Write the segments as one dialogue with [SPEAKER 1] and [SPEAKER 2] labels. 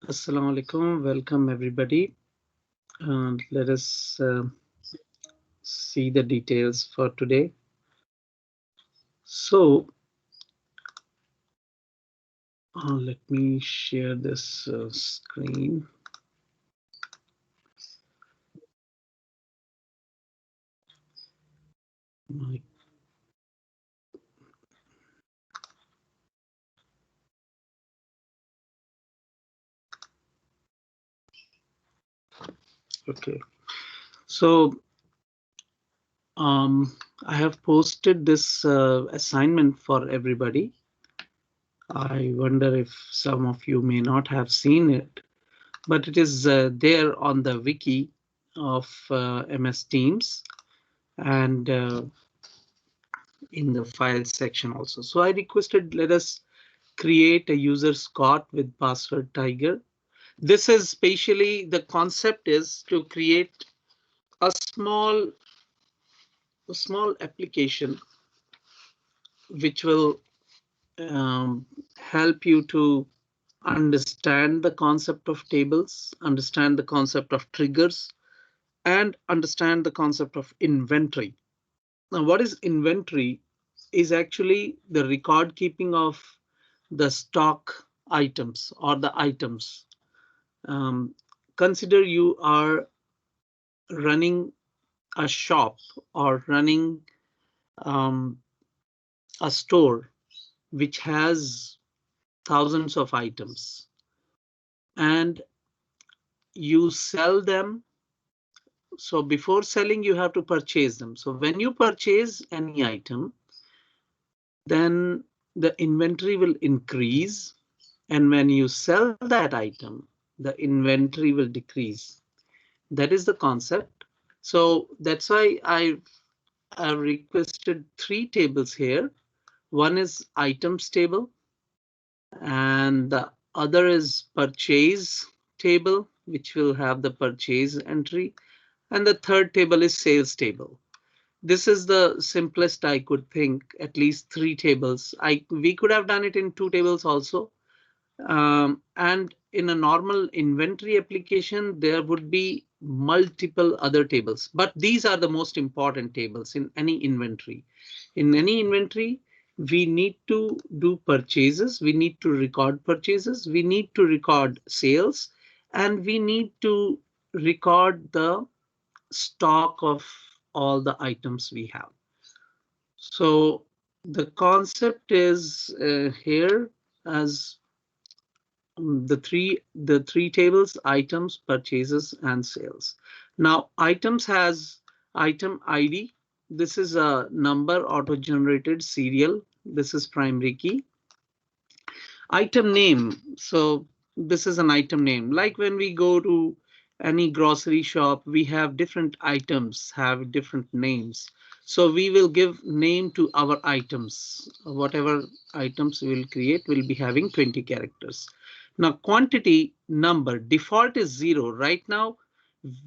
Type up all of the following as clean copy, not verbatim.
[SPEAKER 1] Assalamu alaikum. Welcome everybody. Let us see the details for today. So let me share this screen. Okay. So I have posted this assignment for everybody. I wonder if some of you may not have seen it, but it is there on the wiki of MS Teams and in the file section also. So I requested let us create a user Scott with password Tiger. This is spatially the concept is to create a small application which will help you to understand the concept of tables, understand the concept of triggers, and understand the concept of inventory. Now, what is inventory is actually the record keeping of the stock items or the items. Consider you are running a shop or running um, a store which has thousands of items and you sell them. So before selling, you have to purchase them. So when you purchase any item, then the inventory will increase. And when you sell that item, the inventory will decrease. That is the concept. So that's why I've requested three tables here. One is items table and the other is purchase table, which will have the purchase entry. And the third table is sales table. This is the simplest I could think, at least three tables. We could have done it in two tables also. And in a normal inventory application, there would be multiple other tables, but these are the most important tables in any inventory. In any inventory, we need to do purchases, we need to record purchases, we need to record sales, and we need to record the stock of all the items we have. So the concept is here as the three tables: items, purchases, and sales. Now items has item ID. This is a number auto generated serial. This is primary key. Item name. So this is an item name. Like when we go to any grocery shop, we have different items have different names. So we will give name to our items. Whatever items we will create will be having 20 characters. Now quantity number default is 0 right now.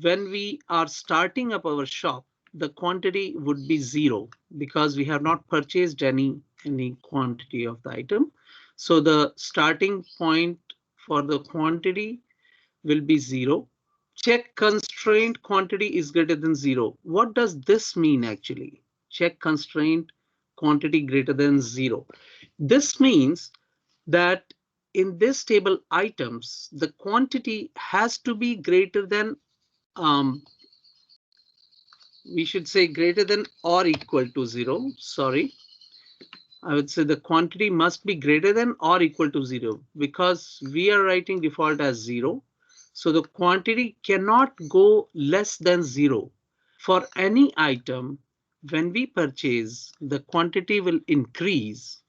[SPEAKER 1] When we are starting up our shop, the quantity would be 0 because we have not purchased any quantity of the item. So the starting point for the quantity will be 0. Check constraint quantity is greater than 0. What does this mean actually? Check constraint quantity greater than 0. This means that in this table items, the quantity has to be greater than, we should say greater than or equal to 0. Sorry. I would say the quantity must be greater than or equal to 0 because we are writing default as 0. So the quantity cannot go less than 0. For any item, when we purchase, the quantity will increase.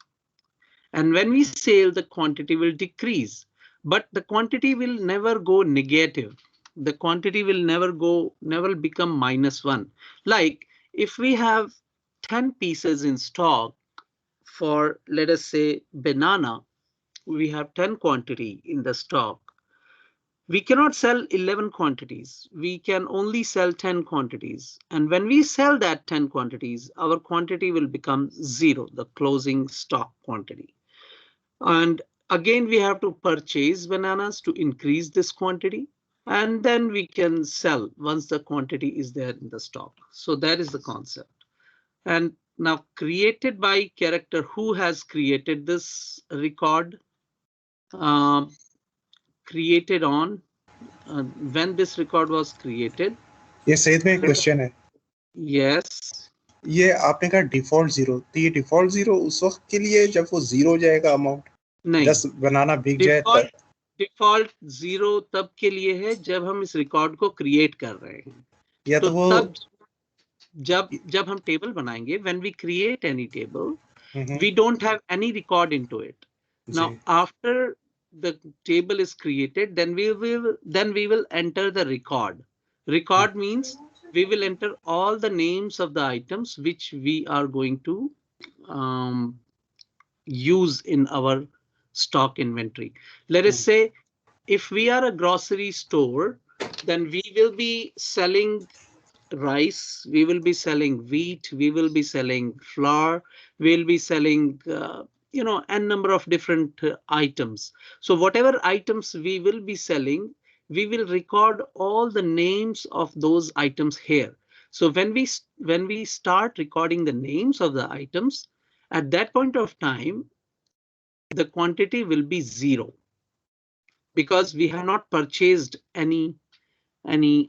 [SPEAKER 1] And when we sell, the quantity will decrease. But the quantity will never go negative. The quantity will never become -1. Like if we have 10 pieces in stock, for let us say banana, we have 10 quantity in the stock. We cannot sell 11 quantities. We can only sell 10 quantities. And when we sell that 10 quantities, our quantity will become 0, the closing stock quantity. And again, we have to purchase bananas to increase this quantity. And then we can sell once the quantity is there in the stock. So that is the concept. And now created by character, who has created this record? Um, Created on when this record was created.
[SPEAKER 2] ये सईद में एक question है,
[SPEAKER 1] Yes.
[SPEAKER 2] ये आपने कहा default zero, तो ये default zero उस वक्त के लिए जब वो जीरो हो जाएगा अमाउंट,
[SPEAKER 1] नहीं,
[SPEAKER 2] 10 बनाना बिक जाए
[SPEAKER 1] डिफॉल्ट
[SPEAKER 2] तब?
[SPEAKER 1] डिफॉल्ट जीरो तब के लिए है जब हम इस रिकॉर्ड को क्रिएट कर रहे हैं।
[SPEAKER 2] या
[SPEAKER 1] तो
[SPEAKER 2] तो वो
[SPEAKER 1] तब जब हम टेबल बनाएंगे, when we create any table, we don't have any record into it. Now after the table is created, then we will enter the record. Record means we will enter all the names of the items which we are going to use in our stock inventory. Let us say if we are a grocery store, then we will be selling rice, we will be selling wheat, we will be selling flour, we'll be selling n number of different items. So whatever items we will be selling, we will record all the names of those items here. So when we start recording the names of the items, at that point of time the quantity will be zero, because we have not purchased any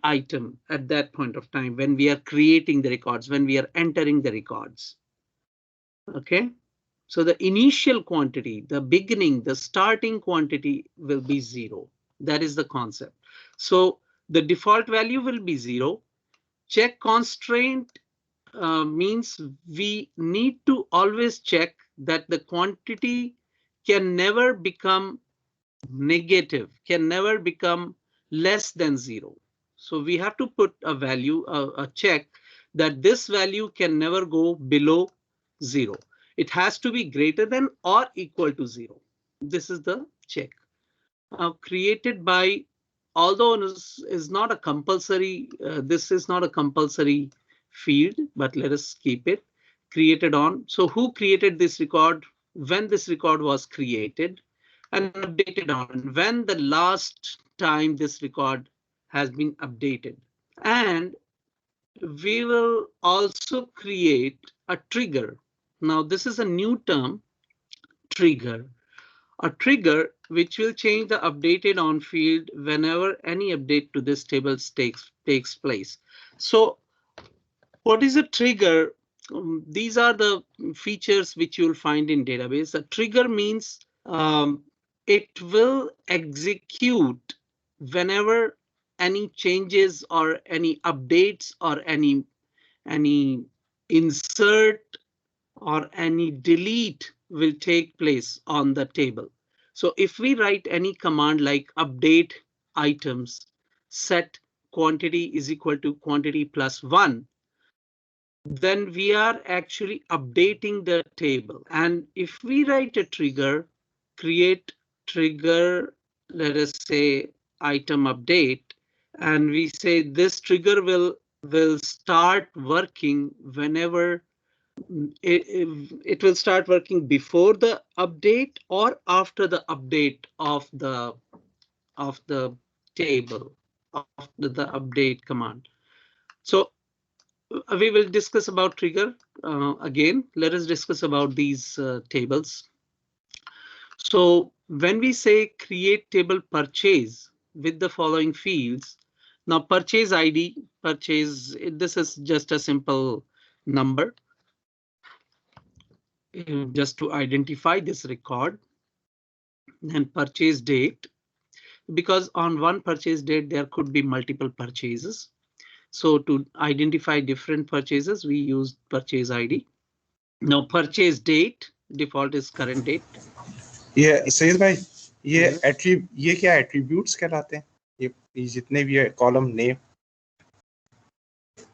[SPEAKER 1] item at that point of time when we are creating the records, when we are entering the records. Okay, so the initial quantity, the beginning, the starting quantity will be zero. That is the concept. So the default value will be zero. Check constraint means we need to always check that the quantity can never become negative, can never become less than zero. So we have to put a value, a check that this value can never go below zero. It has to be greater than or equal to zero. This is the check created by, although is not a compulsory, this is not a compulsory field, but let us keep it created on. So who created this record? When this record was created and updated on, when the last time this record has been updated. And we will also create a trigger. Now this is a new term, trigger. A trigger which will change the updated on field whenever any update to this table takes place. So what is a trigger? These are the features which you'll find in database. A trigger means it will execute whenever any changes or any updates or any insert or any delete will take place on the table. So if we write any command like update items, set quantity is equal to quantity plus 1, then we are actually updating the table. And if we write a trigger, create trigger, let us say item update, and we say this trigger will start working whenever it will start working before the update or after the update of the table of the update command. So we will discuss about trigger again. Let us discuss about these tables. So when we say create table purchase with the following fields, now purchase ID, purchase, this is just a simple number just to identify this record. And purchase date, because on one purchase date there could be multiple purchases. So to identify different purchases, we use purchase ID. Now purchase date, default is current date.
[SPEAKER 2] ये सईद भाई, ये क्या attributes कहलाते हैं? ये जितने भी है कॉलम नेम,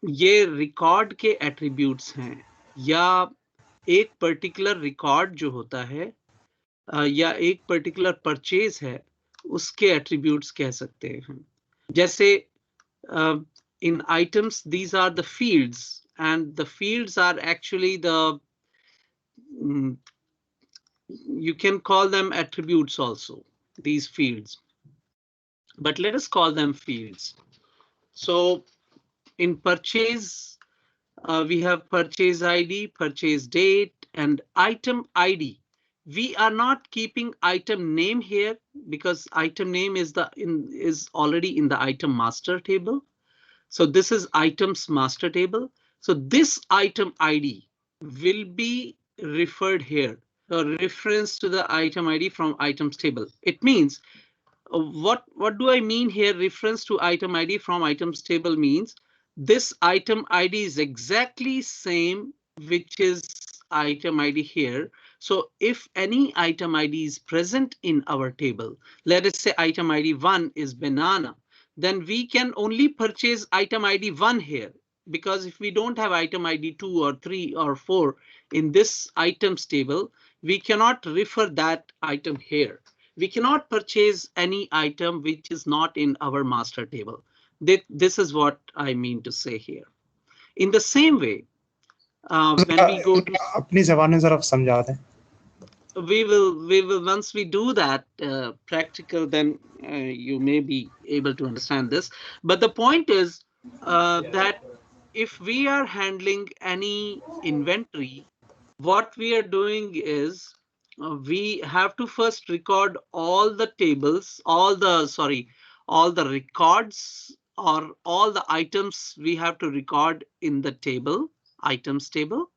[SPEAKER 1] ये रिकॉर्ड के एट्रीब्यूट्स हैं, या एक पर्टिकुलर रिकॉर्ड जो होता है या एक पर्टिकुलर परचेज है उसके एट्रीब्यूट्स कह सकते हैं. जैसे in items, these are the fields, and the fields are actually the you can call them attributes also, these fields, but let us call them fields. So in purchase, we have purchase ID, purchase date, and item ID. We are not keeping item name here because item name is already in the item master table. So this is items master table. So this item ID will be referred here, a reference to the item ID from items table. It means what do I mean here? Reference to item ID from items table means this item ID is exactly same, which is item ID here. So if any item ID is present in our table, let us say item ID 1 is banana, then we can only purchase item ID 1 here. Because if we don't have item ID 2 or 3 or 4 in this items table, we cannot refer that item here. We cannot purchase any item which is not in our master table. This is what I mean to say here. In the same way, when we go to
[SPEAKER 2] अपनी ज़बान में ज़रा समझा दें.
[SPEAKER 1] we will once we do that practical, then you may be able to understand this. But the point is that if we are handling any inventory, what we are doing is we have to first record all the tables, all the records or all the items we have to record in the table, items table.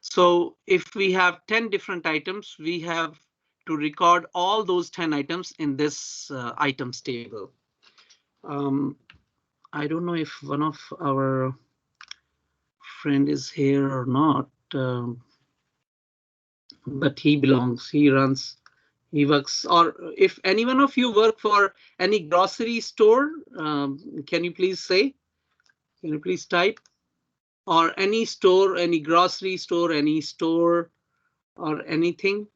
[SPEAKER 1] So if we have 10 different items, we have to record all those 10 items in this items table. I don't know if one of our friend is here or not, but he belongs, he runs, he works, or if any one of you work for any grocery store, can you please say, can you please type, or any store, any grocery store, any store or anything?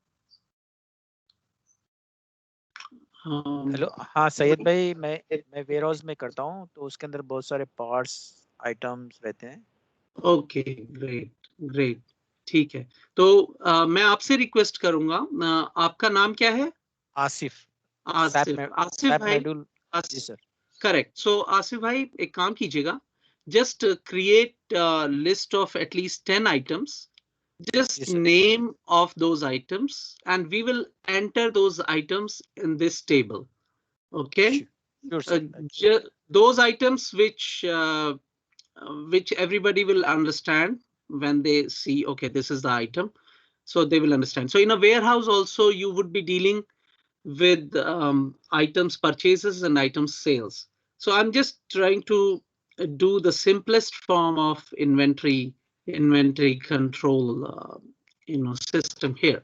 [SPEAKER 3] Hello, हाँ सैयद भाई, मैं warehouse में करता हूँ, तो उसके अंदर बहुत सारे पार्ट्स आइटम्स रहते हैं.
[SPEAKER 1] ओके, ग्रेट, ठीक है. तो मैं आपसे रिक्वेस्ट करूंगा, आपका नाम क्या है?
[SPEAKER 3] आसिफ.
[SPEAKER 1] आसिफ भाई.
[SPEAKER 3] जी सर.
[SPEAKER 1] करेक्ट. सो आसिफ भाई, एक काम कीजिएगा, just create a list of at least 10 items. Just
[SPEAKER 3] Yes,
[SPEAKER 1] name of those items and we will enter those items in this table. Okay.
[SPEAKER 3] Sure, sir.
[SPEAKER 1] Those items which everybody will understand when they see, okay, this is the item. So they will understand. So in a warehouse also, you would be dealing with items purchases and items sales. So I'm just trying to do the simplest form of inventory control system here.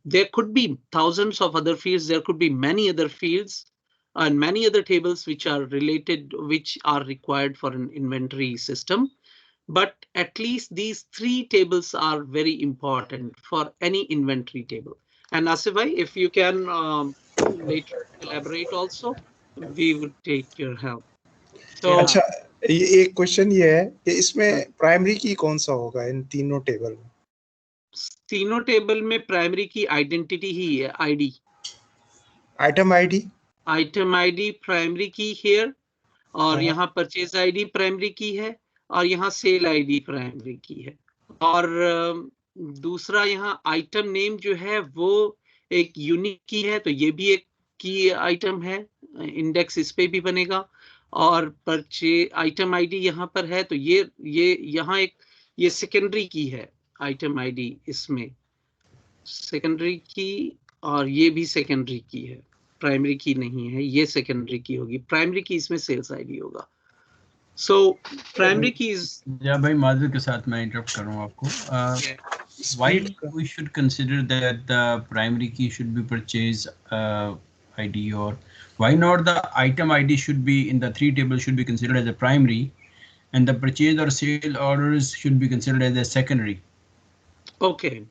[SPEAKER 1] There could be thousands of other fields, there could be many other fields and many other tables which are related, which are required for an inventory system. But at least these 3 tables are very important for any inventory table. And Asif bhai, if you can later elaborate also, we would take your help. So,
[SPEAKER 2] अच्छा, ये एक question ये है कि इसमें primary की कौन सा होगा इन तीनों टेबल में?
[SPEAKER 1] तीनों टेबल में प्राइमरी की आइडेंटिटी ही है, ID.
[SPEAKER 2] Item ID?
[SPEAKER 1] Item ID primary की हियर, और यहाँ परचेज आईडी प्राइमरी की है, और यहाँ सेल आईडी प्राइमरी की है. और दूसरा यहाँ आइटम नेम जो है वो एक यूनिक की है, तो ये भी एक की आइटम है, इंडेक्स इस पे भी बनेगा. और परचेज आइटम आईडी यहाँ पर है, तो ये यहाँ एक ये सेकेंडरी की है आइटम आईडी, इसमें सेकेंडरी की, और ये भी सेकेंडरी की है, प्राइमरी की नहीं है, ये सेकेंडरी की होगी. प्राइमरी की इसमें सेल्स आईडी होगा. सो प्राइमरी की इज,
[SPEAKER 4] या भाई माधुर के साथ मैं इंटरप्ट कर रहा हूँ आपको. Why we should consider that the primary key should be purchase ID, or why not the item ID should be in the 3 tables should be considered as a primary and the purchase or sale orders should be considered as a secondary?
[SPEAKER 1] Okay,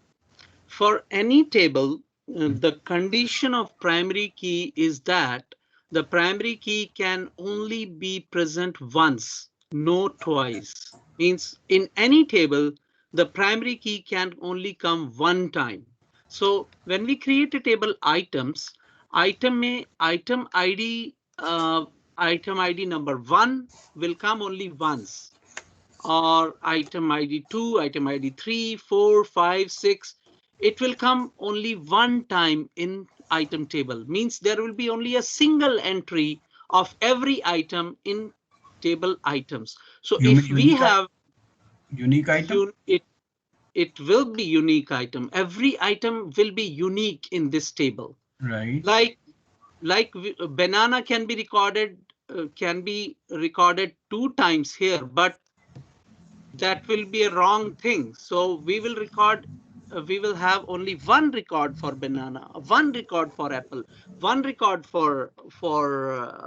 [SPEAKER 1] for any table, the condition of primary key is that the primary key can only be present once, no twice. Means in any table, the primary key can only come one time. So when we create a table items, item ID number 1 will come only once, or item ID 2, item ID 3, 4, 5, 6. It will come only one time in item table. Means there will be only a single entry of every item in table items. So
[SPEAKER 4] You mean
[SPEAKER 1] if we have
[SPEAKER 4] unique item?
[SPEAKER 1] it will be unique item. Every item will be unique in this table.
[SPEAKER 4] Right.
[SPEAKER 1] Like banana can be recorded 2 times here, but that will be a wrong thing. So we will have only one record for banana, one record for apple, one record for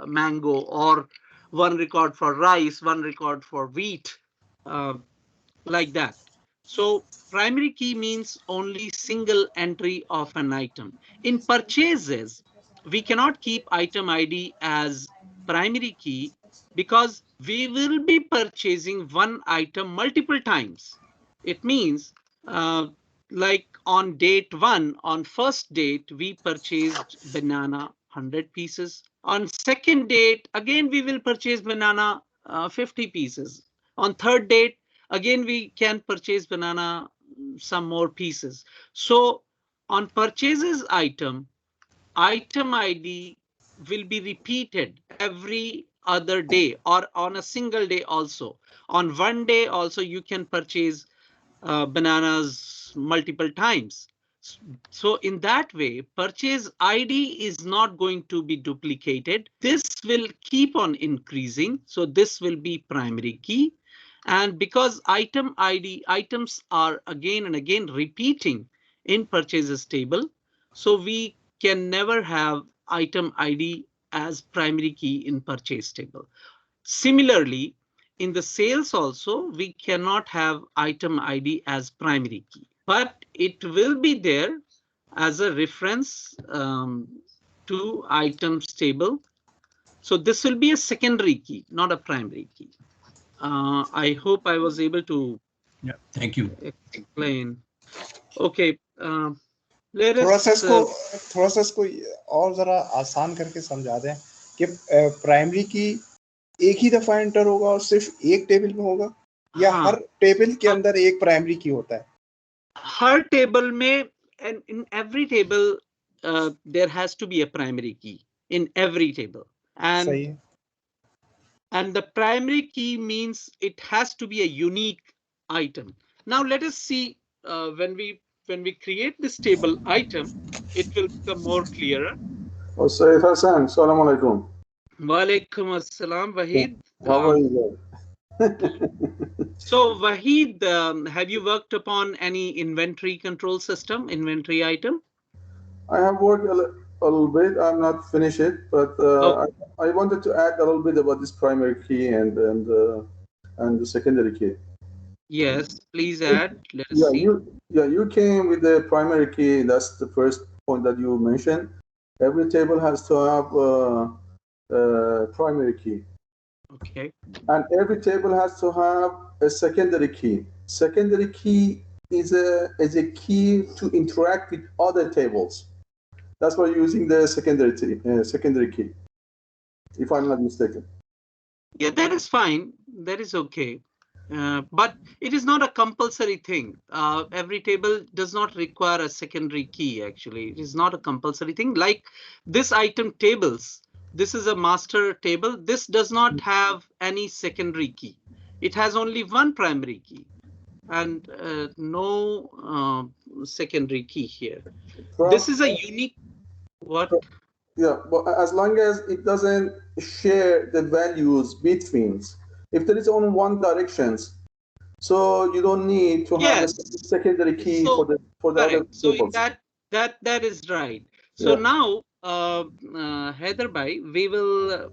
[SPEAKER 1] mango, or one record for rice, one record for wheat, uh, like that. So primary key means only single entry of an item. In purchases, we cannot keep item ID as primary key because we will be purchasing one item multiple times. It means like on date 1, on first date, we purchased banana 100 pieces. On second date, again, we will purchase banana 50 pieces. On third date, again, we can purchase banana some more pieces. So on purchases item ID will be repeated every other day or on a single day also. On one day also, you can purchase bananas multiple times. So in that way, purchase ID is not going to be duplicated. This will keep on increasing. So this will be primary key. And because item ID items are again and again repeating in purchases table, so we can never have item ID as primary key in purchase table. Similarly, in the sales also, we cannot have item ID as primary key, but it will be there as a reference to items table. So this will be a secondary key, not a primary key. I hope I was able to
[SPEAKER 4] thank you.
[SPEAKER 1] explain. Okay. Let
[SPEAKER 2] थोड़ा सा
[SPEAKER 1] us
[SPEAKER 2] इसको और जरा आसान करके समझा दें कि प्राइमरी की एक ही दफा एंटर होगा और सिर्फ एक टेबल में होगा, या हर टेबल के अंदर एक प्राइमरी की होता है?
[SPEAKER 1] हर टेबल में, and in every table there has to be a primary key in every table, and the primary key means it has to be a unique item. Now let us see when we create this table item, it will become more clearer.
[SPEAKER 5] Sayyid Hassan, Assalamu alaikum.
[SPEAKER 1] Walaikum assalam, Wahid.
[SPEAKER 5] How are you?
[SPEAKER 1] So Wahid, have you worked upon any inventory control system, inventory item?
[SPEAKER 5] I have worked a little bit. I'm not finished it, but I wanted to add a little bit about this primary key and the secondary key.
[SPEAKER 1] Yes, please add. Let us see.
[SPEAKER 5] You came with the primary key. That's the first point that you mentioned. Every table has to have a primary key.
[SPEAKER 1] Okay.
[SPEAKER 5] And every table has to have a secondary key. Secondary key is a key to interact with other tables. That's why you're using the secondary key, if I'm not mistaken.
[SPEAKER 1] Yeah, that is fine. That is okay. But it is not a compulsory thing. Every table does not require a secondary key, actually. It is not a compulsory thing. Like this item tables, this is a master table. This does not have any secondary key. It has only one primary key and no secondary key here. This is a unique, what?
[SPEAKER 5] Yeah, but as long as it doesn't share the values between, if there is only one directions, so you don't need to have a secondary key for the other
[SPEAKER 1] so
[SPEAKER 5] tables.
[SPEAKER 1] that is right. So now, Haider bhai, we will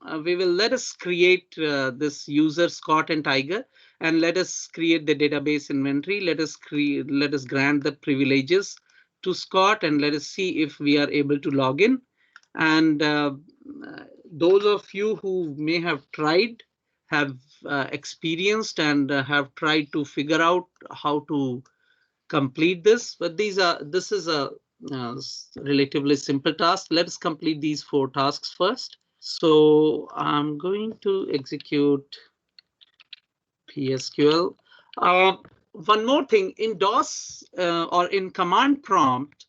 [SPEAKER 1] let us create this user Scott and Tiger, and let us create the database inventory. Let us grant the privileges to Scott, and let us see if we are able to log in. And those of you who may have tried, have experienced, and have tried to figure out how to complete this, but this is a relatively simple task. Let's complete these 4 tasks first. So I'm going to execute PSQL. One more thing, in DOS or in command prompt,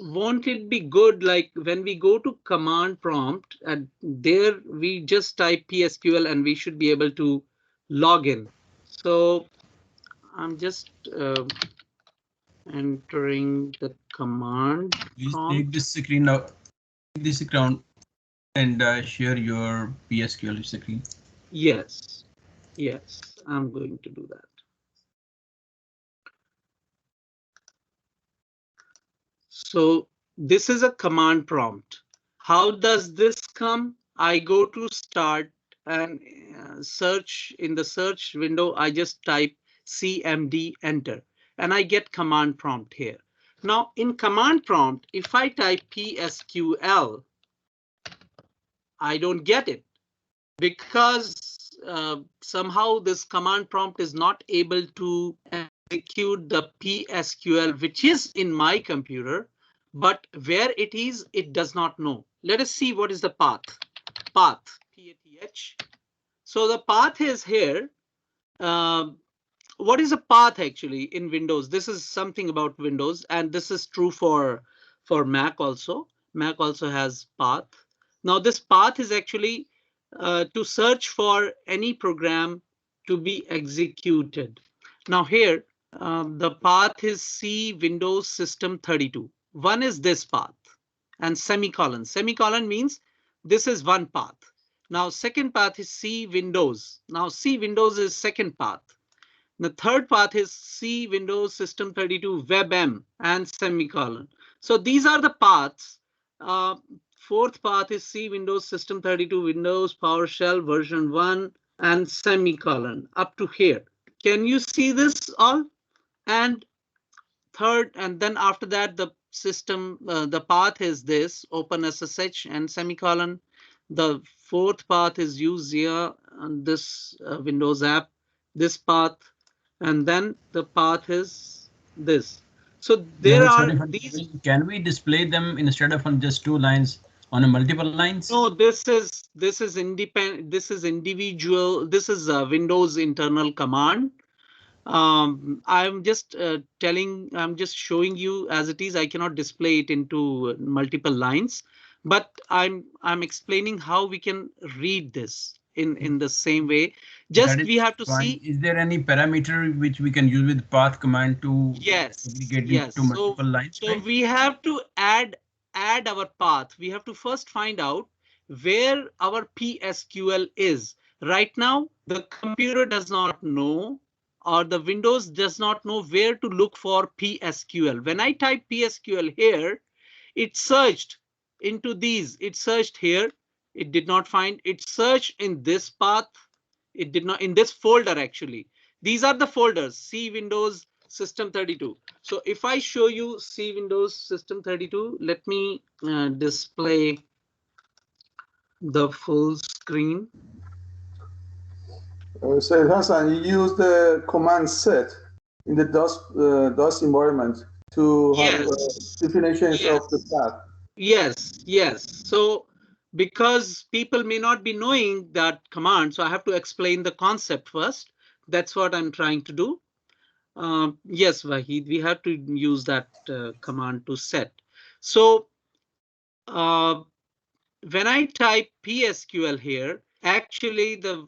[SPEAKER 1] won't it be good like when we go to command prompt and there we just type PSQL and we should be able to log in. So I'm just entering the command
[SPEAKER 4] Please
[SPEAKER 1] prompt.
[SPEAKER 4] take this screen out, this account, and share your PSQL screen.
[SPEAKER 1] Yes, I'm going to do that. So this is a command prompt. How does this come? I go to start and search. In the search window, I just type CMD enter and I get command prompt here. Now in command prompt, if I type PSQL, I don't get it because somehow this command prompt is not able to execute the PSQL, which is in my computer, but where it is, it does not know. Let us see what is the path. Path, P-A-T-H. So the path is here. What is a path actually in Windows? This is something about Windows, and this is true for Mac also. Mac also has path. Now this path is actually to search for any program to be executed. Now here, the path is C Windows System 32. One is this path and semicolon. Semicolon means this is one path. Now second path is C Windows. Now C Windows is second path. The third path is C Windows System 32 WebM and semicolon. So these are the paths. Fourth path is C Windows System 32 Windows PowerShell version 1 and semicolon up to here. Can you see this all? And third, and then after that, the system, the path is this OpenSSH and semicolon. The fourth path is use here and this Windows app, this path. And then the path is this. So there are these.
[SPEAKER 4] Can we display them instead of on just 2 lines on a multiple lines?
[SPEAKER 1] No, this is independent. This is individual. This is a Windows internal command. I'm just I'm just showing you as it is. I cannot display it into multiple lines, but I'm explaining how we can read this in the same way. Just we have to see.
[SPEAKER 4] Is there any parameter which we can use with path command to
[SPEAKER 1] get
[SPEAKER 4] into multiple lines?
[SPEAKER 1] So we have to add our path. We have to first find out where our PSQL is. Right now, the computer does not know, or the Windows does not know where to look for PSQL. When I type PSQL here, it searched into these. It searched here. It did not find. It searched in this path. It did not in this folder actually. These are the folders. C Windows System 32. So if I show you C Windows System 32, let me display the full screen.
[SPEAKER 5] So Hassan, you use the command set in the DOS environment to have definitions of the path.
[SPEAKER 1] Yes. So because people may not be knowing that command, so I have to explain the concept first. That's what I'm trying to do. Yes, Wahid, we have to use that command to set. So when I type PSQL here, actually the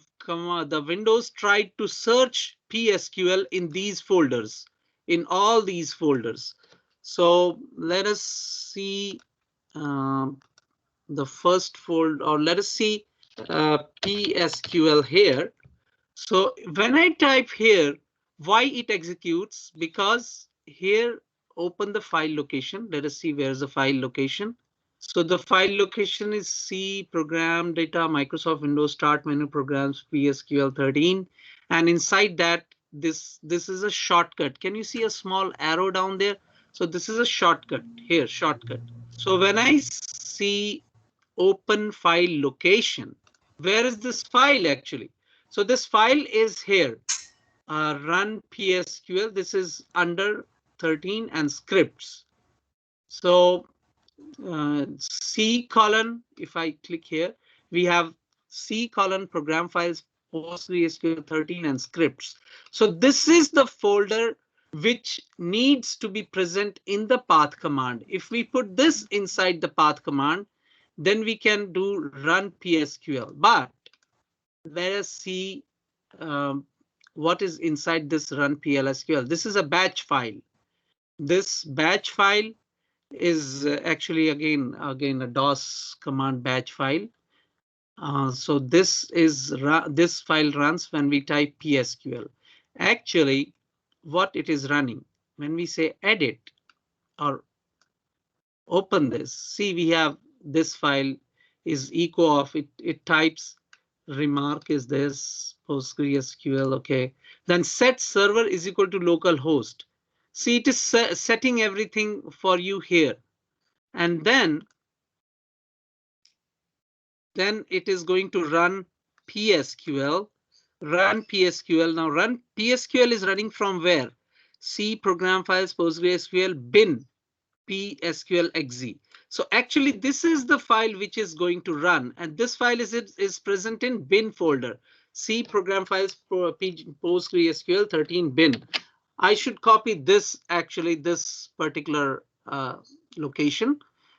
[SPEAKER 1] Windows tried to search PSQL in these folders, in all these folders. So let us see the first folder, or let us see PSQL here. So when I type here, why it executes? Because here, open the file location. Let us see where's the file location. So the file location is C program data Microsoft Windows start menu programs PSQL 13, and inside that this is a shortcut. Can you see a small arrow down there? So this is a shortcut here, shortcut. So when I see open file location, where is this file actually? So this file is here. run PSQL. This is under 13 and scripts. So C colon, if I click here, we have C colon program files, PostgreSQL 13 and scripts. So this is the folder which needs to be present in the path command. If we put this inside the path command, then we can do run PSQL. But let us see what is inside this run PLSQL. This is a batch file. This batch file is actually again a DOS command batch file. So this file runs when we type PSQL. Actually, what it is running when we say edit or open this, see we have this file is echo of it. It types remark is this PostgreSQL. OK, then set server is equal to localhost. See, it is setting everything for you here. And then it is going to run PSQL. Run PSQL. Now run PSQL is running from where? C program files PostgreSQL bin PSQL.exe. So actually this is the file which is going to run, and this file is present in bin folder. C program files PostgreSQL 13 bin. I should copy this this particular location.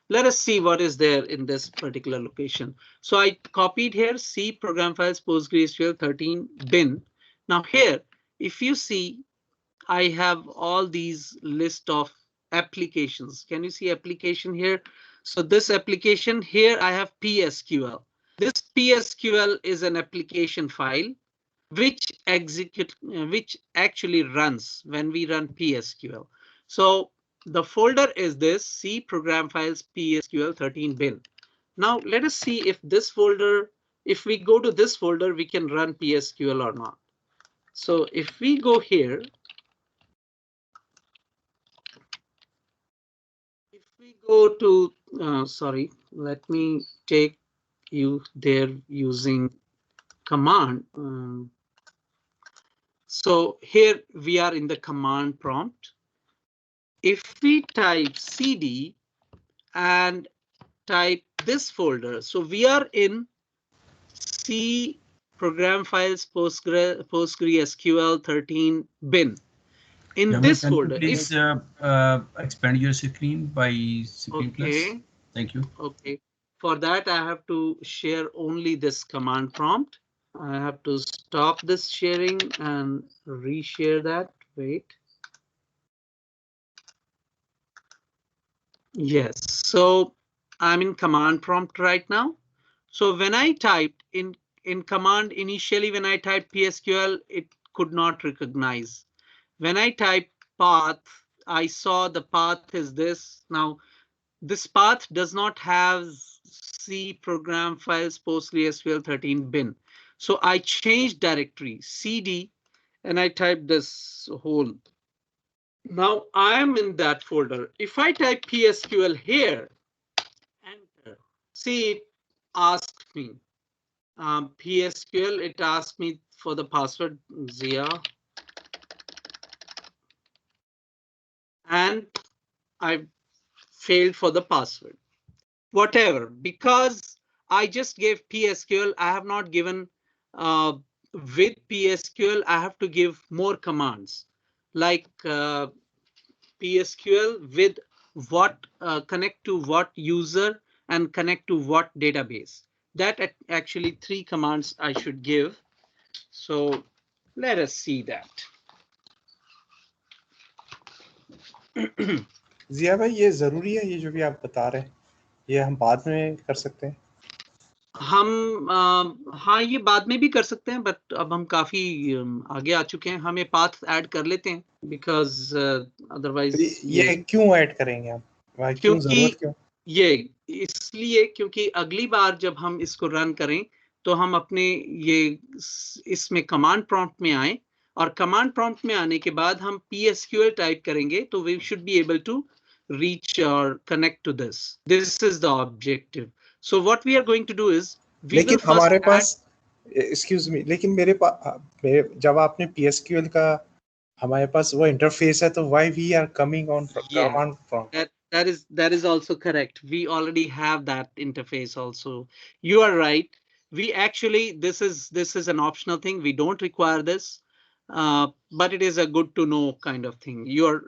[SPEAKER 1] Let us see what is there in this particular location. So I copied here C program files PostgreSQL 13 bin. Now here, if you see, I have all these list of applications. Can you see application here? So this application here, I have PSQL. This PSQL is an application file which actually runs when we run PSQL. So the folder is this C program files PSQL 13 bin. Now let us see if this folder, if we go to this folder, we can run PSQL or not. So if we go here, if we go to, sorry, let me take you there using command. So here we are in the command prompt. If we type cd and type this folder, so we are in C program files PostgreSQL 13 bin. In
[SPEAKER 4] Jamal,
[SPEAKER 1] this
[SPEAKER 4] can you
[SPEAKER 1] folder,
[SPEAKER 4] please expand your screen by screen plus. Thank you.
[SPEAKER 1] Okay. For that, I have to share only this command prompt. I have to stop this sharing and reshare that. Wait. Yes, so I'm in command prompt right now. So when I typed in command initially, when I typed PSQL, it could not recognize. When I typed path, I saw the path is this. Now, this path does not have C program files PostgreSQL 13 bin. So I changed directory cd and I typed this whole. Now I am in that folder. If I type PSQL here, enter, see it asked me PSQL. It asked me for the password Zia, and I failed for the password. Whatever, because I just gave PSQL. I have not given with PSQL. I have to give more commands like PSQL with what connect to what user and connect to what database. That actually 3 commands I should give. So let us see that.
[SPEAKER 2] जिया भाई, ये जरूरी है, ये जो भी आप बता रहे हैं, ये हम बाद में कर सकते हैं?
[SPEAKER 1] हम हाँ, ये बाद में भी कर सकते हैं, बट अब हम काफी आगे आ चुके हैं. हमें पाथ ऐड कर लेते हैं, बिकॉज अदरवाइज
[SPEAKER 2] ये क्यों ऐड करेंगे हम? क्यों जरूरत क्यों?
[SPEAKER 1] ये इसलिए क्योंकि अगली बार जब हम इसको रन करें तो हम अपने ये इसमें कमांड प्रॉम्प्ट में आए, और कमांड प्रॉम्प्ट में आने के बाद हम PSQL टाइप करेंगे तो we should be able to reach or connect to this. This is the objective. So what we are going to do is,
[SPEAKER 2] लेकिन हमारे पास एक्सक्यूज मी, लेकिन जब आपने PSQL का हमारे पास वो इंटरफेस है, तो why we are coming on
[SPEAKER 1] Yeah.
[SPEAKER 2] command prompt?
[SPEAKER 1] That is also correct. We already have that interface also. You are right. We actually, this is an optional thing. We don't require this, but it is a good to know kind of thing. You're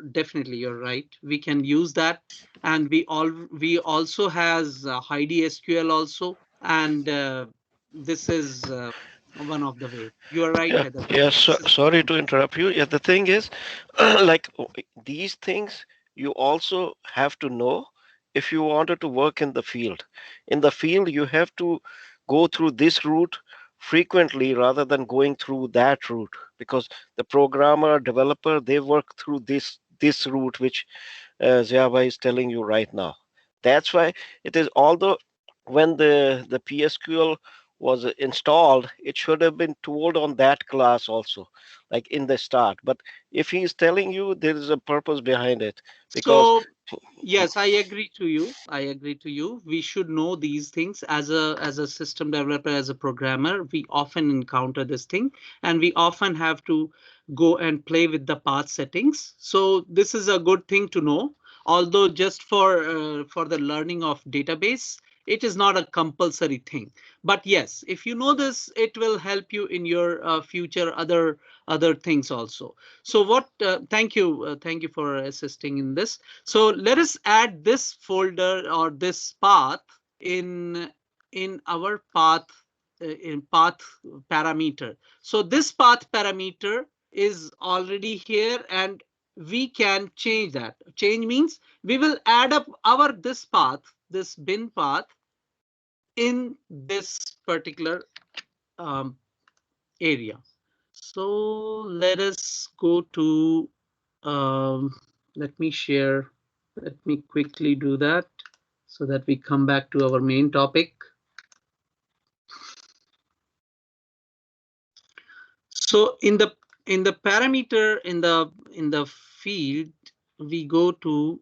[SPEAKER 1] right. We can use that, and we also has Heidi SQL also, and this is one of the way. You are right,
[SPEAKER 6] Yeah,
[SPEAKER 1] Heather.
[SPEAKER 6] yeah. Sorry to interrupt you. Yeah, the thing is, like these things, you also have to know if you wanted to work in the field. In the field, you have to go through this route frequently rather than going through that route, because the programmer, developer, they work through this route which Ziaba is telling you right now. That's why it is, although when the PSQL was installed, it should have been told on that class also, like in the start. But if he's telling you, there is a purpose behind it, because
[SPEAKER 1] So yes, I agree to you. I agree to you. We should know these things as a system developer, as a programmer. We often encounter this thing, and we often have to go and play with the path settings. So this is a good thing to know. Although just for the learning of database, it is not a compulsory thing. But yes, if you know this, it will help you in your future other things also. So what? Thank you for assisting in this. So let us add this folder or this path in our path in path parameter. So this path parameter is already here, and we can change that. Change means we will add up our this path, this bin path, in this particular um, area. So let us go to let me share. Let me quickly do that so that we come back to our main topic. So in the parameter in the field, we go to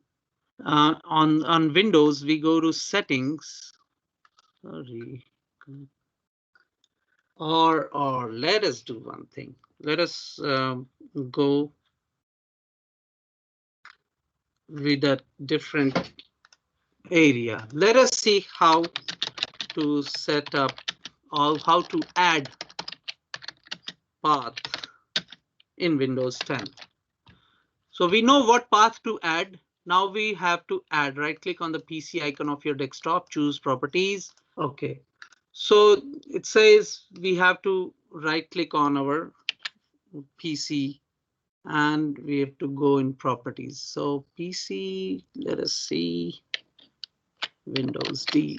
[SPEAKER 1] on Windows, we go to settings. Sorry. Or let us do one thing. Let us go with a different area. Let us see how to set up or how to add path in Windows 10. So we know what path to add. Now we have to add. Right click on the PC icon of your desktop, choose properties. OK, so it says we have to right click on our PC and we have to go in properties. So PC, let us see, Windows D.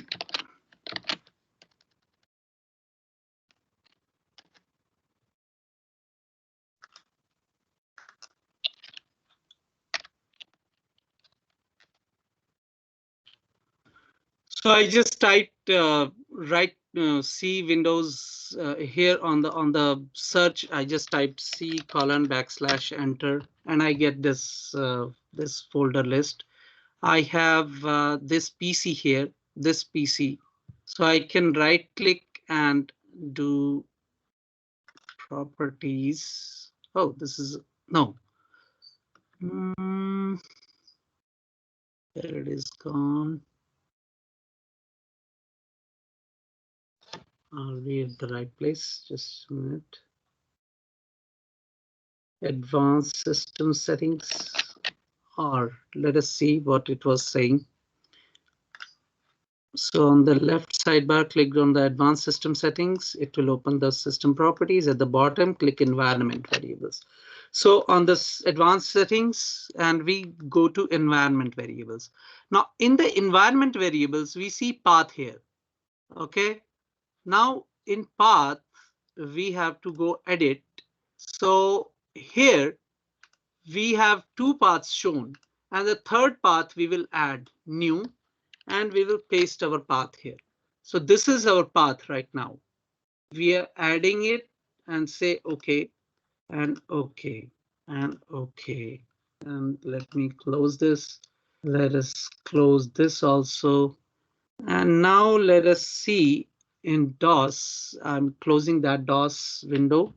[SPEAKER 1] So I just typed C Windows here on the search. I just typed C : /enter and I get this this folder list. I have this PC here, this PC. So I can right click and do properties. Oh, this is no. There it is gone. Are we at the right place? Just a minute. Advanced system settings, or let us see what it was saying. So on the left sidebar, click on the advanced system settings. It will open the system properties. At the bottom, click environment variables. So on this advanced settings, and we go to environment variables. Now in the environment variables, we see path here. OK, now in path, we have to go edit. So here we have two paths shown, and the third path we will add new, and we will paste our path here. So this is our path right now. We are adding it and say OK and OK and OK. And let me close this. Let us close this also. And now let us see in DOS. I'm closing that DOS window.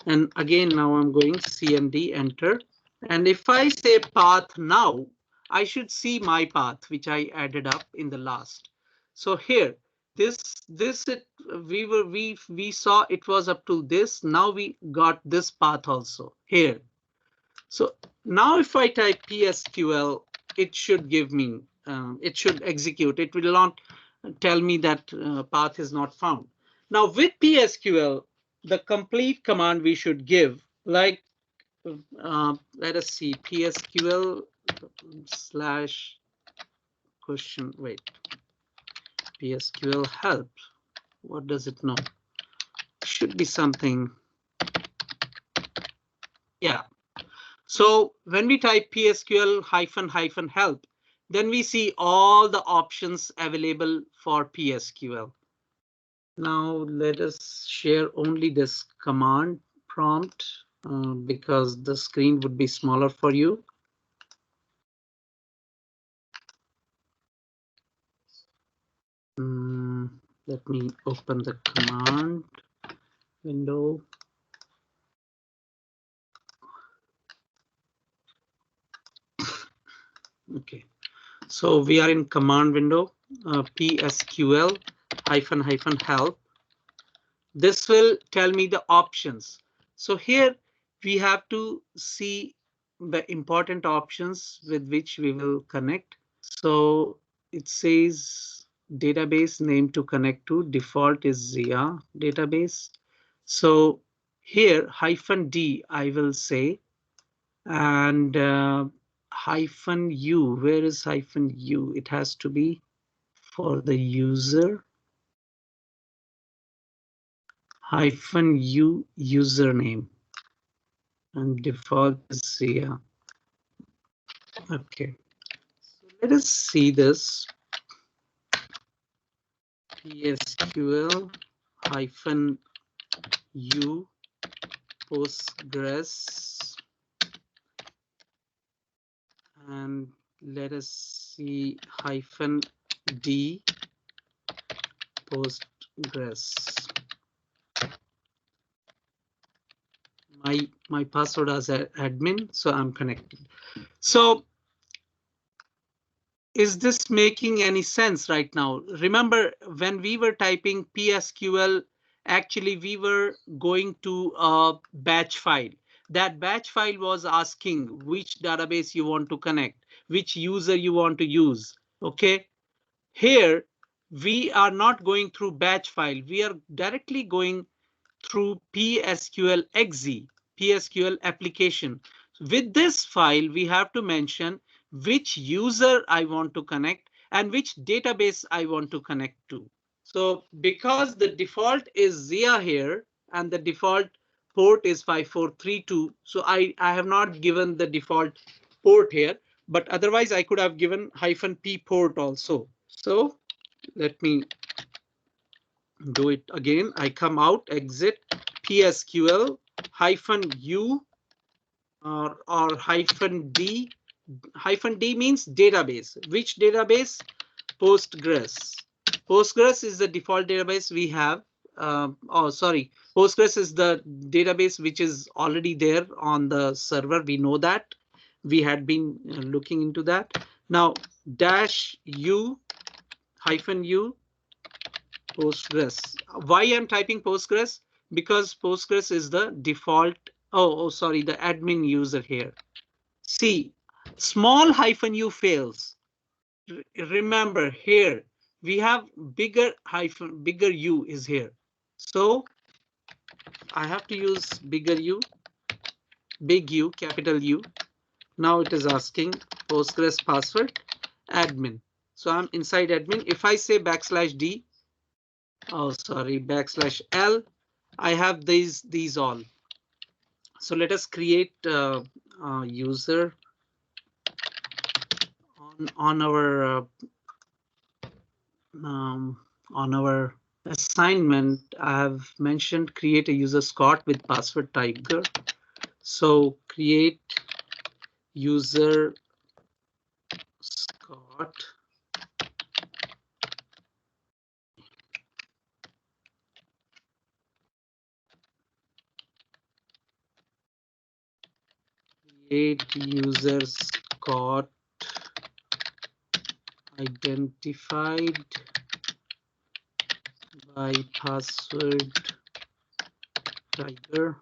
[SPEAKER 1] And again, now I'm going CMD, enter. And if I say path now, I should see my path, which I added up in the last. So here, we saw it was up to this. Now we got this path also here. So now if I type PSQL, it should give me, it should execute. It will not tell me that path is not found. Now with PSQL, the complete command we should give, like, let us see, PSQL slash question, wait, PSQL help. What does it know? Should be something. Yeah. So when we type PSQL -- help, then we see all the options available for PSQL. Now let us share only this command prompt because the screen would be smaller for you. Let me open the command window. Okay, so we are in command window, PSQL -- help. This will tell me the options. So here we have to see the important options with which we will connect. So it says database name to connect to, default is Zia database. So here -d I will say, and -u, where is -u? It has to be for the user. -u username and default is Zia. Okay, so let us see this. PSQL -u Postgres, and let us see -d Postgres. My password as admin, so I'm connected. So is this making any sense right now? Remember when we were typing PSQL, actually we were going to a batch file. That batch file was asking which database you want to connect, which user you want to use. OK, here we are not going through batch file. We are directly going through PSQL-exe, PSQL application. With this file, we have to mention which user I want to connect and which database I want to connect to. So because the default is Zia here and the default port is 5432, so I have not given the default port here, but otherwise I could have given -p port also. So let me do it again. I come out, exit PSQL -u or -d. -d means database. Which database? Postgres. Postgres is the default database we have. Oh, sorry. Postgres is the database which is already there on the server. We know that. We had been looking into that. Now -u -u Postgres. Why I'm typing Postgres? Because Postgres is the default. Oh, sorry, the admin user here. See, small -u fails. Remember here we have bigger U is here. So I have to use bigger U, big U, capital U. Now it is asking Postgres password admin. So I'm inside admin. If I say \d, oh, sorry, \l, I have these all. So let us create a user on our assignment. I have mentioned create a user Scott with password tiger. So create user Scott. create user Scott identified by password Tiger.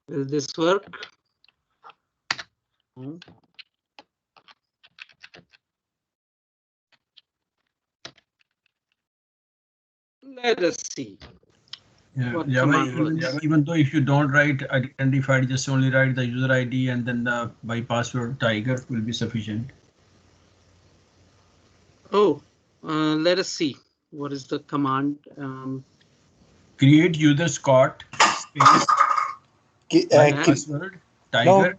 [SPEAKER 1] Will this work? No. Let us see.
[SPEAKER 4] Yeah,
[SPEAKER 1] What
[SPEAKER 4] Java,
[SPEAKER 1] command works.
[SPEAKER 4] even though if you don't write identified, just only write the user ID and then the by password Tiger will be sufficient.
[SPEAKER 1] Oh, let us see. What is the command?
[SPEAKER 4] Create user Scott space by password Tiger.
[SPEAKER 2] No.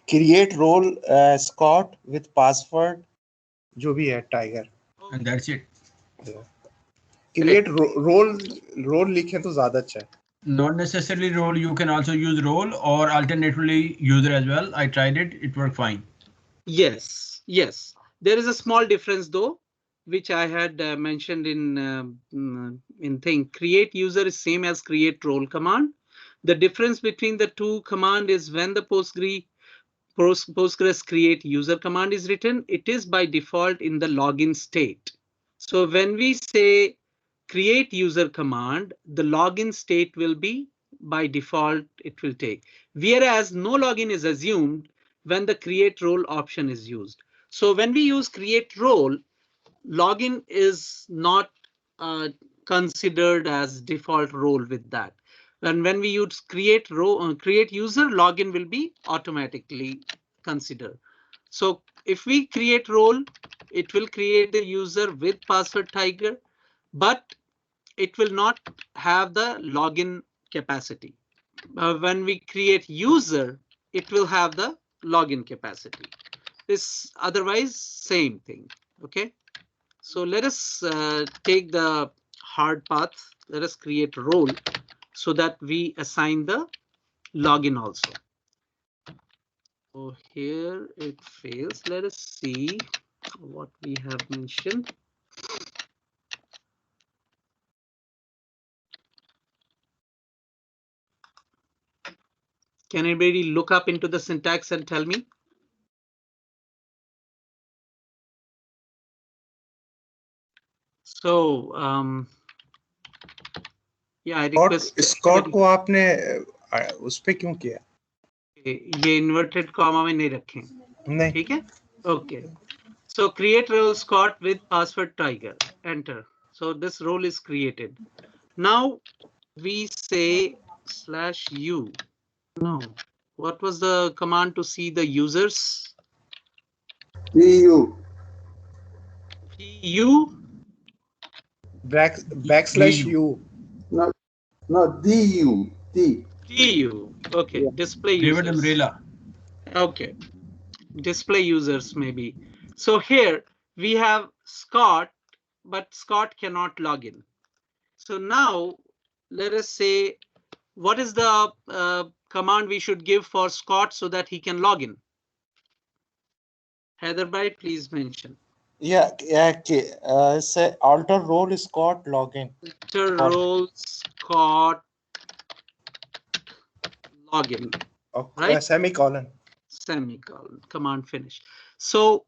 [SPEAKER 2] Create role Scott with password जो भी है Tiger.
[SPEAKER 4] And that's it.
[SPEAKER 2] Create role लिखें तो ज़्यादा अच्छा है.
[SPEAKER 4] Not necessarily role, you can also use role or alternatively user as well. I tried it, it worked fine.
[SPEAKER 1] Yes, yes. There is a small difference though, which I had mentioned in thing. Create user is same as create role command. The difference between the two command is when the Postgres create user command is written, it is by default in the login state. So when we say create user command, the login state will be by default it will take, whereas no login is assumed when the create role option is used. So when we use create role, login is not considered as default role with that. And when we use create user, login will be automatically considered. So if we create role, it will create the user with password Tiger, but it will not have the login capacity. When we create user, it will have the login capacity. This otherwise same thing. OK, so let us take the hard path. Let us create role so that we assign the login also. So here it fails. Let us see what we have mentioned. Can anybody look up into the syntax and tell me? So yeah, I request
[SPEAKER 2] Scott को आपने उस पे क्यों किया?
[SPEAKER 1] ये inverted comma में नहीं रखें.
[SPEAKER 2] नहीं.
[SPEAKER 1] ठीक है? Okay. So create role Scott with password Tiger. Enter. So this role is created. Now we say /u. No. What was the command to see the users?
[SPEAKER 5] DU.
[SPEAKER 1] PU.
[SPEAKER 2] /u.
[SPEAKER 5] No, DU. D.
[SPEAKER 1] DU. Okay. Yeah. Display users.
[SPEAKER 4] David umbrella.
[SPEAKER 1] Okay. Display users maybe. So here we have Scott, but Scott cannot log in. So now let us say, what is the command we should give for Scott so that he can log in? Hyderabad, please mention.
[SPEAKER 2] Yeah, say alter role Scott login.
[SPEAKER 1] Alter role Scott login.
[SPEAKER 2] Okay, right? Semicolon.
[SPEAKER 1] Semicolon. Command finish. So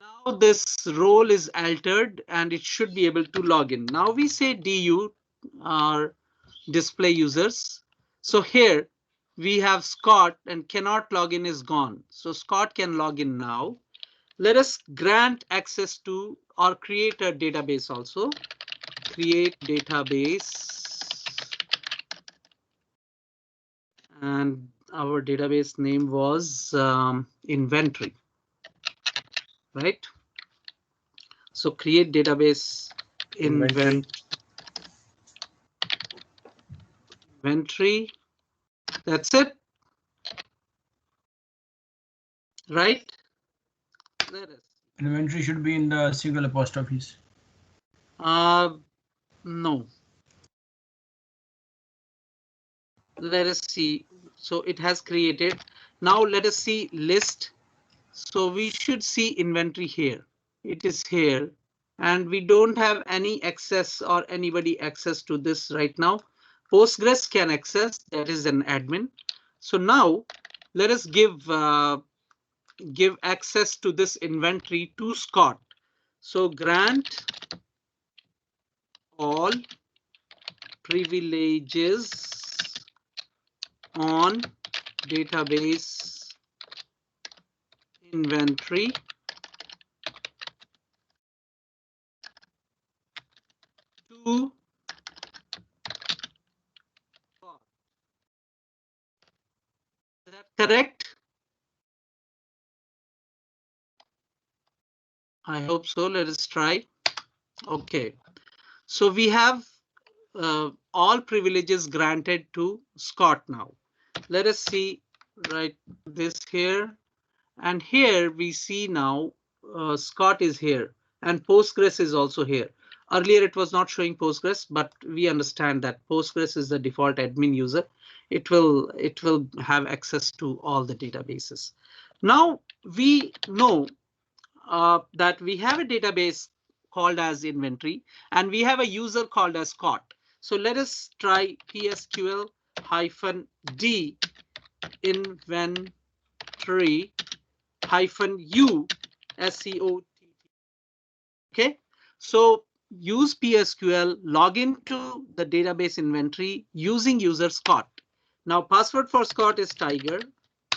[SPEAKER 1] now this role is altered and it should be able to log in. Now we say DU or display users. So here we have Scott and cannot log in is gone. So Scott can log in now. Let us grant access to or create a database also. Create database. And our database name was inventory. Right? So create database inventory. That's it. Right? Let us.
[SPEAKER 4] Inventory should be in the single apostrophes.
[SPEAKER 1] No. Let us see. So it has created. Now let us see list. So we should see inventory here. It is here. And we don't have any access or anybody access to this right now. Postgres can access, that is an admin. So now let us give access to this inventory to Scott. So grant all privileges on database inventory to Scott. Is that correct? I hope so. Let us try. Okay. So we have all privileges granted to Scott now. Let us see, right, this here. And here we see now Scott is here and Postgres is also here. Earlier it was not showing Postgres, but we understand that Postgres is the default admin user. It will have access to all the databases. Now we know that we have a database called as inventory and we have a user called as Scott. So let us try PSQL -d inventory -u SCOTT. Okay, so use PSQL, log into the database inventory using user Scott. Now password for Scott is Tiger,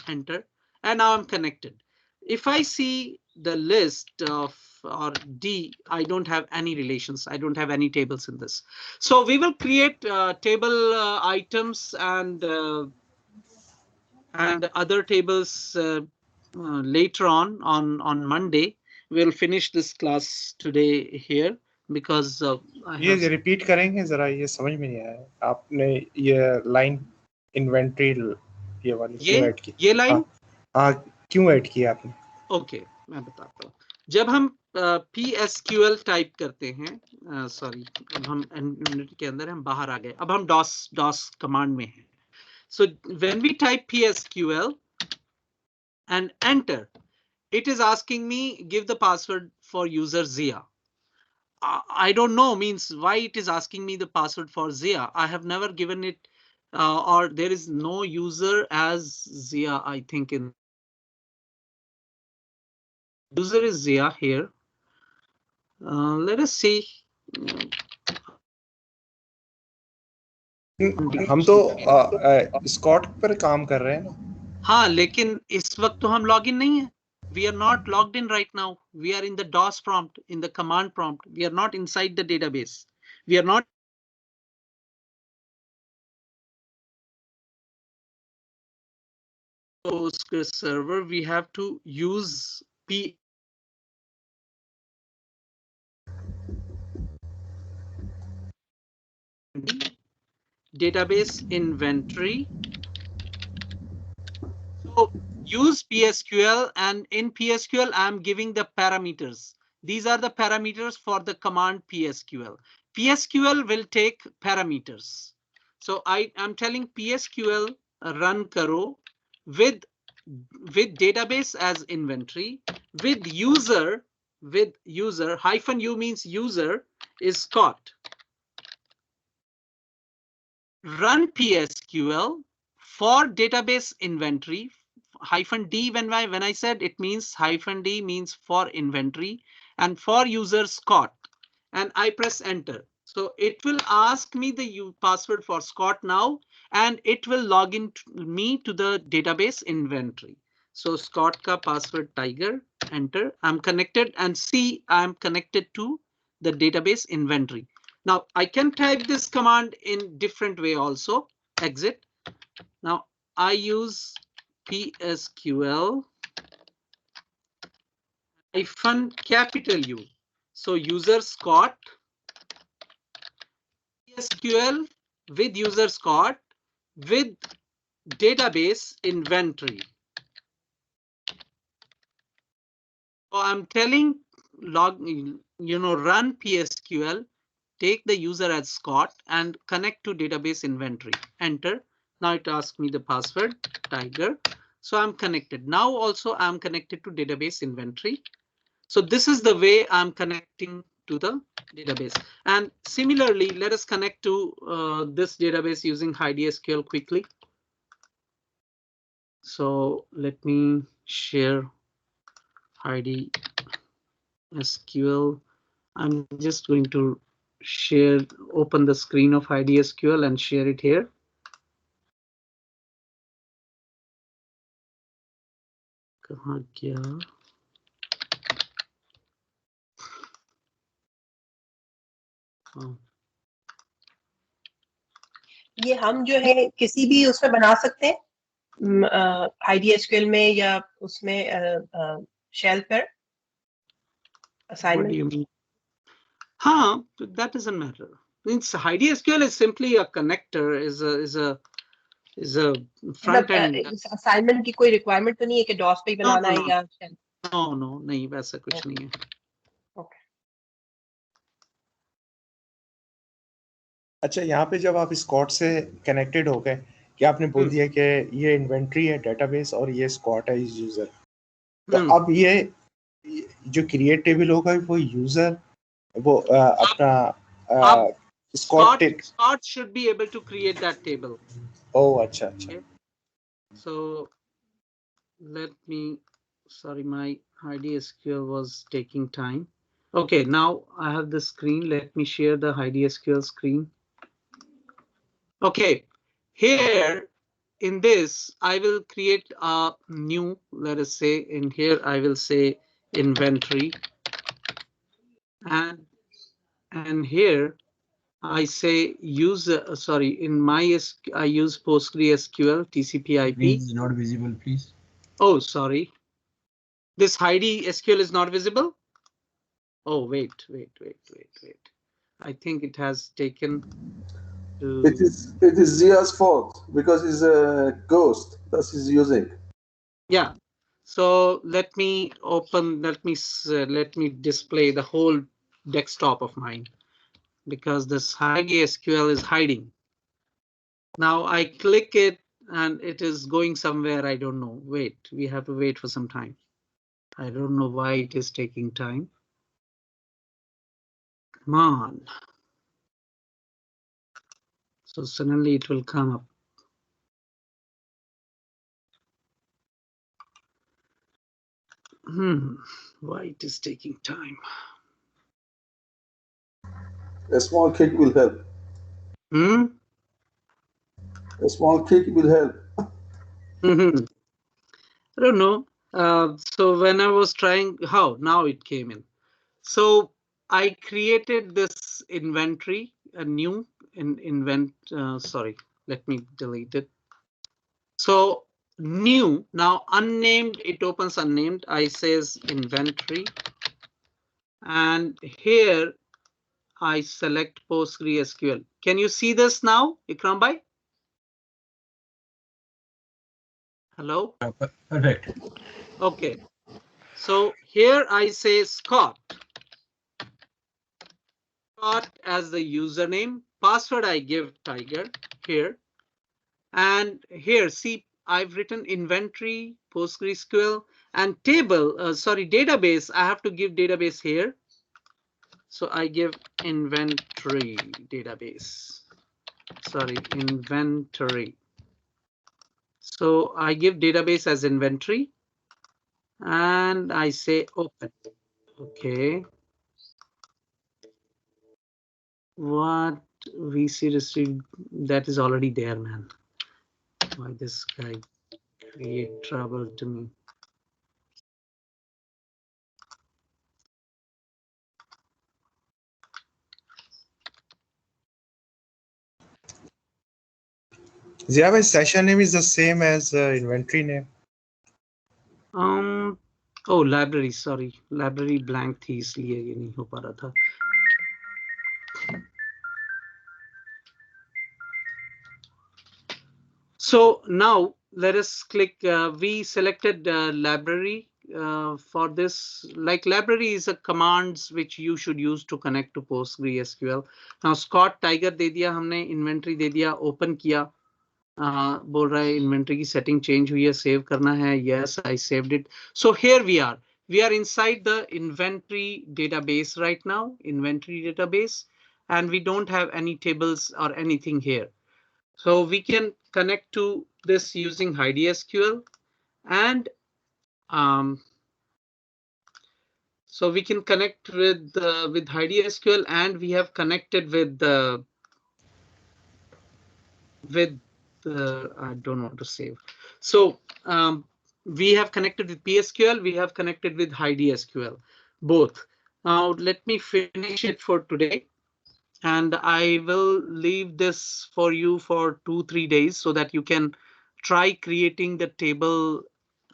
[SPEAKER 1] enter, and now I'm connected. If I see the list of or D, I don't have any relations. I don't have any tables in this. So we will create table items and other tables later on Monday. We'll finish this class today here because
[SPEAKER 2] ये repeat करेंगे जरा, ये समझ में नहीं आया आपने ये लाइन इन्वेंटरी ये वाली क्यों ऐड की?
[SPEAKER 1] ये लाइन
[SPEAKER 2] हाँ क्यों ऐड की आपने?
[SPEAKER 1] ओके मैं बताता हूँ. जब हम PSQL टाइप करते हैं, सॉरी अब हम इन्वेंटरी के अंदर हम बाहर आ गए, अब हम DOS कमांड में हैं. So when we type PSQL and enter, it is asking me give the password for user Zia. I don't know means why it is asking me the password for Zia. I have never given it or there is no user as Zia. I think in user is Zia here. Let us see.
[SPEAKER 2] हम तो Scott पर काम कर रहे हैं ना.
[SPEAKER 1] हाँ लेकिन इस वक्त तो हम लॉगिन नहीं है. We are not logged in right now. We are in the DOS prompt, in the command prompt. We are not inside the database. We are not Postgres server. We have to use database inventory. So use PSQL, and in PSQL, I'm giving the parameters. These are the parameters for the command PSQL. PSQL will take parameters. So I am telling PSQL run karo with database as inventory, with user -u means user is Scott. Run PSQL for database inventory -d. When I said it means -d means for inventory and for user Scott, and I press enter. So it will ask me the password for Scott now, and it will log in me to the database inventory. So Scott ka password Tiger, enter. I'm connected and see I'm connected to the database inventory. Now I can type this command in different way also, exit. Now I use PSQL -U. So user Scott, PSQL with user Scott with database inventory. So I'm telling run PSQL, take the user as Scott and connect to database inventory. Enter. Now it asks me the password Tiger. So I'm connected. Now also I'm connected to database inventory. So this is the way I'm connecting to the database. And similarly, let us connect to this database using HiDSQL quickly. So let me share ID SQL. I'm just going to share, open the screen of ID SQL and share it here. कहाँ गया? हाँ,
[SPEAKER 7] ये हम जो है किसी भी उसमें बना सकते हैं IDSQL में या उसमें शेल पर
[SPEAKER 1] what do
[SPEAKER 7] assignment.
[SPEAKER 1] you mean? हाँ, that doesn't matter. It's ID SQL is simply a connector, is a front end.
[SPEAKER 7] Assignment की कोई रिक्वायरमेंट तो नहीं है कि डॉस पे ही बनाना है या शेल.
[SPEAKER 1] No, नहीं, वैसा कुछ नहीं है.
[SPEAKER 7] Okay.
[SPEAKER 2] अच्छा, यहाँ पे जब आप स्कॉट से कनेक्टेड हो गए, कि आपने बोल दिया कि ये इन्वेंट्री है डेटाबेस और ये स्कॉट है इस यूजर, तो अब ये जो क्रिएट टेबल होगा वो यूजर वो अपना
[SPEAKER 1] Scott should be able to create that table.
[SPEAKER 2] Oh, अच्छा.
[SPEAKER 1] Okay. So let me, sorry, my ID SQL was taking time. Okay, now I have the screen. Let me share the ID SQL screen. Okay, here in this, I will create a new, let us say in here, I will say inventory. And here I say use, sorry, in my I use PostgreSQL TCP/IP.
[SPEAKER 4] Is not visible, please.
[SPEAKER 1] Oh, sorry. This ID SQL is not visible. Oh, wait. I think it has taken.
[SPEAKER 5] It is Zia's fault because he's a ghost that he's using.
[SPEAKER 1] Yeah. So let me open. Let me display the whole desktop of mine, because this ID SQL is hiding. Now I click it and it is going somewhere. I don't know. Wait, we have to wait for some time. I don't know why it is taking time. Come on. So suddenly it will come up. Why it is taking time?
[SPEAKER 5] A small kick will help. A small kick will help.
[SPEAKER 1] I don't know. So when I was trying, now it came in. So I created this inventory, a new sorry, let me delete it. So new, now unnamed, it opens unnamed. I says inventory. And here I select PostgreSQL. Can you see this now, Ikram bhai? Hello?
[SPEAKER 4] Perfect.
[SPEAKER 1] Okay. So here I say Scott. Scott as the username. Password I give Tiger here. And here, see, I've written inventory, PostgreSQL, and table, database. I have to give database here. So I give inventory database. Sorry, inventory. So I give database as inventory. And I say open. Okay. What VC received, that is already there, man. Why this guy create trouble to me?
[SPEAKER 2] Zia, session name is the same as inventory name.
[SPEAKER 1] Oh, library, sorry, library blank थी इसलिए ये नहीं हो पा रहा था. So now let us click. We selected library for this. Like library is a commands which you should use to connect to PostgreSQL. Now Scott Tiger दे दिया हमने, inventory दे दिया, open किया. बोल रहा है inventory की setting change हुई है, save करना है. Yes, I saved it. So here we are. We are inside the inventory database right now, inventory database, and we don't have any tables or anything here. So we can connect to this using IDSQL. and so we can connect with HidiSQL, and we have connected with I don't want to save. So we have connected with PSQL, we have connected with HidiSQL, both. Now let me finish it for today, and I will leave this for you for 2-3 days so that you can try creating the table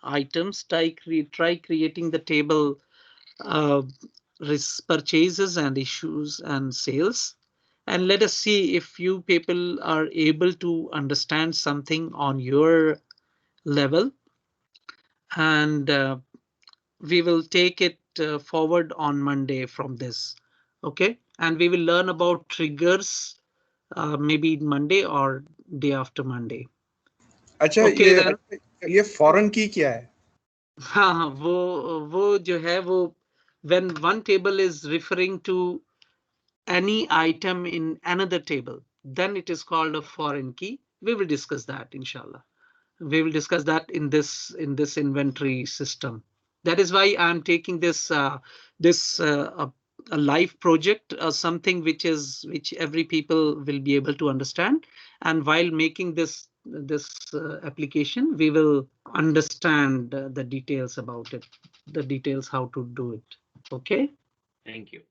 [SPEAKER 1] items, try creating the table uh, purchases and issues and sales. And let us see if you people are able to understand something on your level, and we will take it forward on Monday from this. Okay, and we will learn about triggers maybe Monday or day after Monday.
[SPEAKER 2] अच्छा
[SPEAKER 1] Okay, then
[SPEAKER 2] ये foreign key क्या है?
[SPEAKER 1] हाँ, वो जो है वो when one table is referring to any item in another table, then it is called a foreign key. We will discuss that, inshallah. We will discuss that in this inventory system. That is why I'm taking this a live project, something which every people will be able to understand. And while making this application, we will understand the details about it, the details how to do it. Okay.
[SPEAKER 8] Thank you.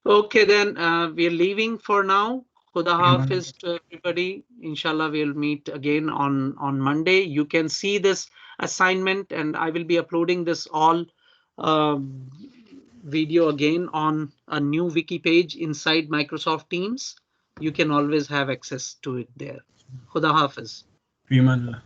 [SPEAKER 1] Okay, then we are leaving for now. Khuda Hafiz to everybody. Inshallah, we'll meet again on Monday. You can see this assignment, and I will be uploading this all video again on a new wiki page inside Microsoft Teams. You can always have access to it there. Khuda Hafiz.
[SPEAKER 4] Fiman.